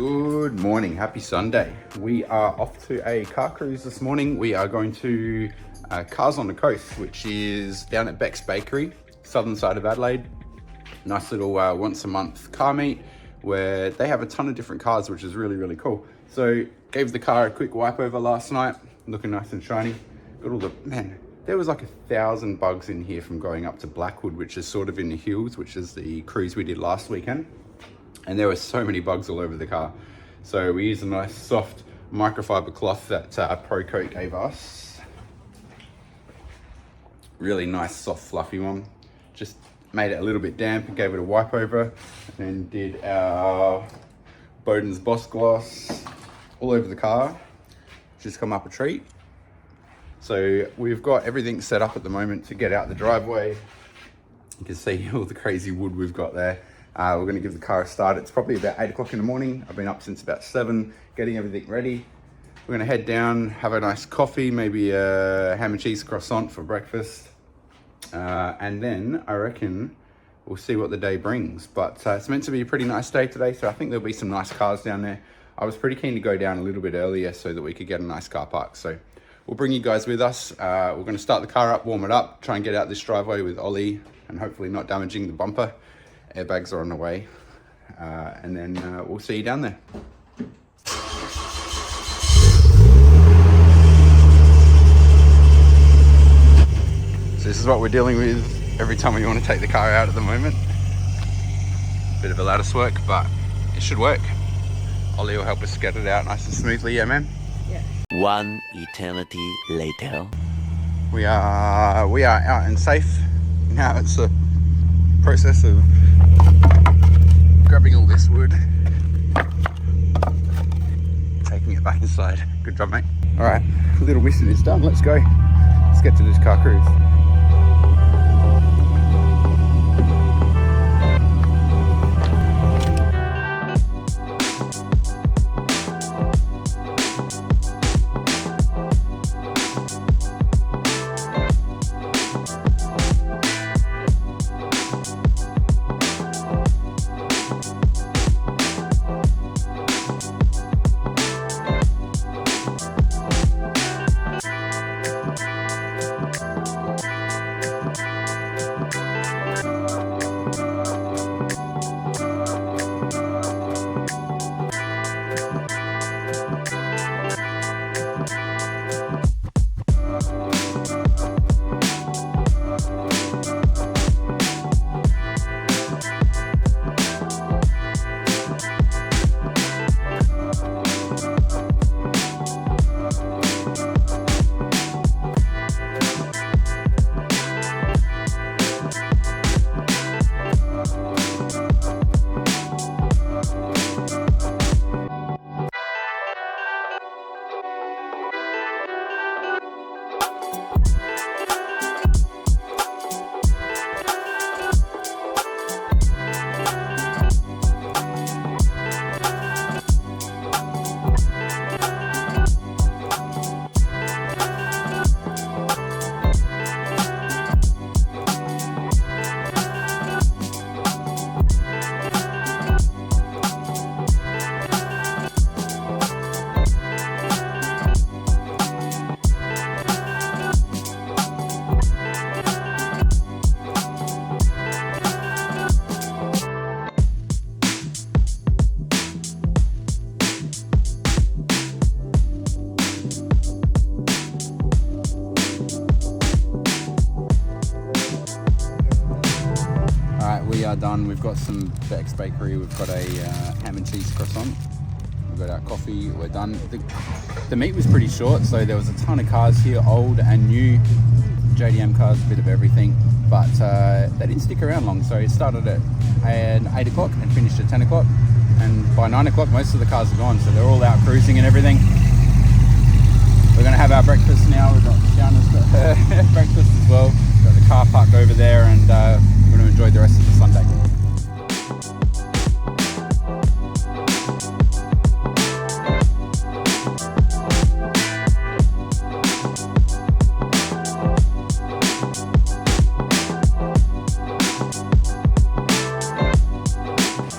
Good morning, happy Sunday. We are off to a car cruise this morning. We are going to Cars on the Coast, which is down at Beck's Bakery, southern side of Adelaide. Nice little once a month car meet where they have a ton of different cars, which is really, really cool. So gave the car a quick wipe over last night, looking nice and shiny. Got all the, man, there was like 1,000 bugs in here from going up to Blackwood, which is sort of in the hills, which is the cruise we did last weekend. And there were so many bugs all over the car. So we used a nice soft microfiber cloth that ProCoat gave us. Really nice, soft, fluffy one. Just made it a little bit damp and gave it a wipe over. And then did our Bowden's Boss Gloss all over the car. Just come up a treat. So we've got everything set up at the moment to get out the driveway. You can see all the crazy wood we've got there. We're going to give the car a start. It's probably about 8 o'clock in the morning. I've been up since about 7, getting everything ready. We're going to head down, have a nice coffee, maybe a ham and cheese croissant for breakfast. And then I reckon we'll see what the day brings. But it's meant to be a pretty nice day today, so I think there'll be some nice cars down there. I was pretty keen to go down a little bit earlier so that we could get a nice car park. So we'll bring you guys with us. We're going to start the car up, warm it up, try and get out this driveway with Ollie and hopefully not damaging the bumper. Airbags are on the way, and then we'll see you down there. So this is what we're dealing with every time we want to take the car out at the moment. Bit of a lattice work, but it should work. Ollie will help us get it out nice and smoothly, yeah man? Yeah. One eternity later. We are out and safe. Now it's a process of grabbing all this wood, taking it back inside. Good job, mate. All right, little mission is done. Let's go. Let's get to this car cruise. Done. We've got some Beck's Bakery. We've got a ham and cheese croissant. We've got our coffee. We're done. The meet was pretty short, so there was a ton of cars here, old and new. JDM cars, a bit of everything, but they didn't stick around long. So it started at 8 o'clock and finished at 10 o'clock. And by 9 o'clock, most of the cars are gone, so they're all out cruising and everything. We're going to have our breakfast now. We've got Shauna's got her breakfast as well. Got the car parked over there, and we're going to enjoy the rest of the Sunday.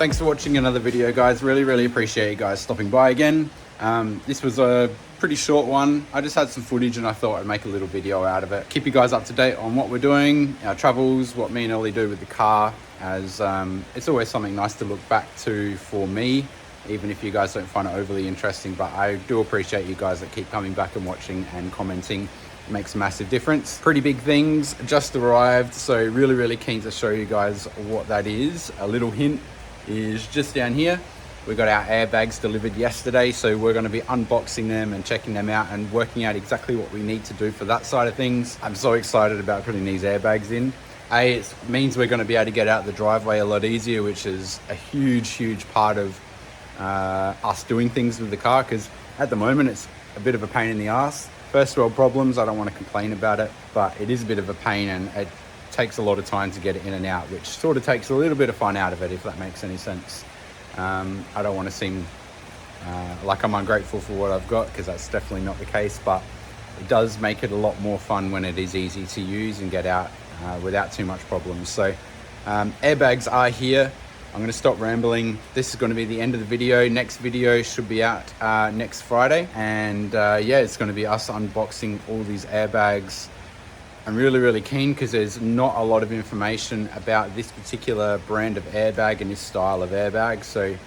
Thanks for watching another video, guys. Really appreciate you guys stopping by again. This was a pretty short one. I just had some footage and I thought I'd make a little video out of it. Keep you guys up to date on what we're doing, our travels, what me and Ollie do with the car, as it's always something nice to look back to for me, even if you guys don't find it overly interesting. But I do appreciate you guys that keep coming back and watching and commenting. It makes a massive difference. Pretty big things just arrived, so really keen to show you guys what that is. A little hint is just down here. We got our airbags delivered yesterday, so we're going to be unboxing them and checking them out and working out exactly what we need to do for that side of things. I'm so excited about putting these airbags in. It means we're going to be able to get out the driveway a lot easier, which is a huge part of us doing things with the car, because at the moment it's a bit of a pain in the ass. First world problems, I don't want to complain about it, but it is a bit of a pain and it takes a lot of time to get it in and out, which sort of takes a little bit of fun out of it, if that makes any sense. I don't want to seem like I'm ungrateful for what I've got, because that's definitely not the case, but it does make it a lot more fun when it is easy to use and get out without too much problems. So airbags are here. I'm going to stop rambling. This is going to be the end of the video. Next video should be out next Friday. And yeah, it's going to be us unboxing all these airbags. I'm really keen because there's not a lot of information about this particular brand of airbag and this style of airbag. So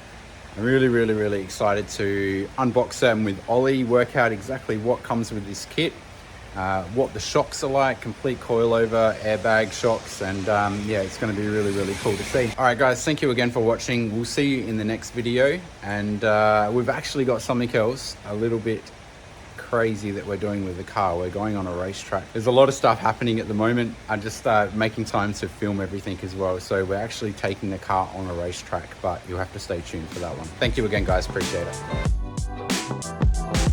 I'm really excited to unbox them with Ollie, work out exactly what comes with this kit, what the shocks are like, complete coilover airbag shocks, and yeah, it's going to be really cool to see. All right guys, thank you again for watching. We'll see you in the next video, and we've actually got something else a little bit crazy that we're doing with the car. We're going on a racetrack. There's a lot of stuff happening at the moment. I'm just making time to film everything as well, so we're actually taking the car on a racetrack, but you'll have to stay tuned for that one. Thank you again guys, appreciate it.